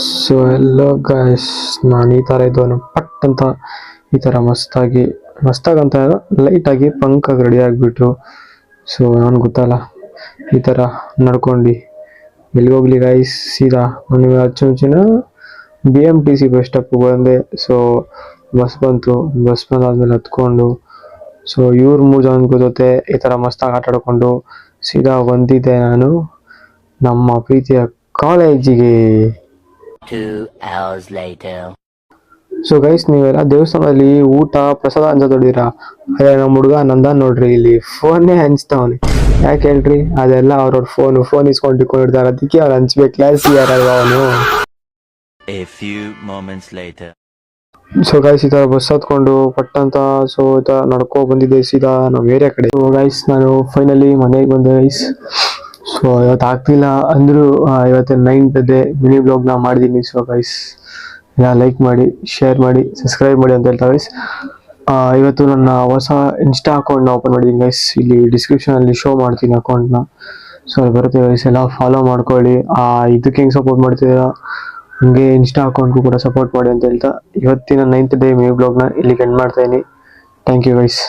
So ಎಲ್ಲೋ guys, ನಾನು ಈ ಥರ ಇದ್ದವನು ಪಟ್ ಅಂತ ಈ ಥರ ಮಸ್ತಾಗಂತ ಲೈಟಾಗಿ ಪಂಕಾಗಿ ರೆಡಿ ಆಗಿಬಿಟ್ಟು, ಸೊ ನಾನು ಗೊತ್ತಲ್ಲ ಈ ಥರ ನಡ್ಕೊಂಡು ಎಲ್ಲಿಗೆ ಹೋಗ್ಲಿ ಗೈಸ್, ಸೀದಾ ನನಗೆ ಮುಂಚಿನ BMTC ಬಸ್ ಸ್ಟಾಪ್ ಬಂದೆ. ಸೊ ಬಸ್ ಬಂದಾದ್ಮೇಲೆ ಹತ್ಕೊಂಡು, ಸೊ ಇವ್ರು 3 ಜನ ಜೊತೆ ಈ ಥರ ಮಸ್ತಾಗಿ ಆಟ ಆಡ್ಕೊಂಡು ಸೀದಾ ಬಂದಿದ್ದೆ ನಾನು ನಮ್ಮ ಪ್ರೀತಿಯ ಕಾಲೇಜಿಗೆ. 2 hours later. ಸೊ ಗೈಸ್, ನೀವೆಲ್ಲ ದೇವಸ್ಥಾನದಲ್ಲಿ ಊಟ ಪ್ರಸಾದ ಹಂಚೋದಿರ, ಅದೇ ನಮ್ಮ ಹುಡುಗ ನಂದ ನೋಡ್ರಿ ಇಲ್ಲಿ ಫೋನ್ನೇ ಹಂಚ್ತಾವನೆ. ಯಾಕೆ ಹೇಳ್ರಿ, ಅದೆಲ್ಲ ಅವ್ರವ್ರ ಫೋನ್ ಇಸ್ಕೊಂಡಿರ್ತಾರೆ, ಅದಕ್ಕೆ ಅವ್ರು ಹಂಚ್ಬೇಕು. ಕ್ಲಾಸ್ ಯಾರಲ್ವ ಅವನು. A few moments later. So guys, ಈ ಥರ ಬಸ್ ಹತ್ಕೊಂಡು ಪಟ್ಟಂತ ಸೊ ಈ ಥರ ನಡ್ಕೊ ಬಂದಿದ್ದೆ ಸೀದಾ ನಮ್ಮ ಏರಿಯಾ ಕಡೆ. ಸೊ ಗೈಸ್, ನಾನು ಫೈನಲಿ ಮನೆಗೆ ಬಂದೆ ಗೈಸ್. ಸೊ ಇವತ್ತು ಆಗ್ತಿಲ್ಲ ಅಂದರೂ ಇವತ್ತು 9th ಡೇ ಮಿನಿ ಬ್ಲಾಗ್ನ ಮಾಡಿದ್ದೀನಿ. ಸೊ ಗೈಸ್, ಲೈಕ್ ಮಾಡಿ, ಶೇರ್ ಮಾಡಿ, ಸಬ್ಸ್ಕ್ರೈಬ್ ಮಾಡಿ ಅಂತ ಹೇಳ್ತಾ ಗೈಸ್. ಇವತ್ತು ನನ್ನ ಹೊಸ ಇನ್ಸ್ಟಾ ಅಕೌಂಟ್ನ ಓಪನ್ ಮಾಡಿದ್ದೀನಿ ಗೈಸ್. ಇಲ್ಲಿ ಡಿಸ್ಕ್ರಿಪ್ಷನಲ್ಲಿ ಶೋ ಮಾಡ್ತೀನಿ ಅಕೌಂಟ್ನ. ಸೊ ಅಲ್ಲಿ ಬರುತ್ತೆ ಗೈಸ್, ಎಲ್ಲ ಫಾಲೋ ಮಾಡ್ಕೊಳ್ಳಿ. ಇದಕ್ಕೆ ಹೆಂಗೆ ಸಪೋರ್ಟ್ ಮಾಡ್ತಿದ್ದೀರಾ ಹಂಗೆ ಇನ್ಸ್ಟಾ ಅಕೌಂಟ್ಗೂ ಕೂಡ ಸಪೋರ್ಟ್ ಮಾಡಿ ಅಂತ ಹೇಳ್ತಾ ಇವತ್ತಿನ 9th ಡೇ ಮಿನಿ ಬ್ಲಾಗ್ನ ಇಲ್ಲಿಗೆ ಎಂಡ್ ಮಾಡ್ತಾ ಇದ್ದೀನಿ. Thank you guys.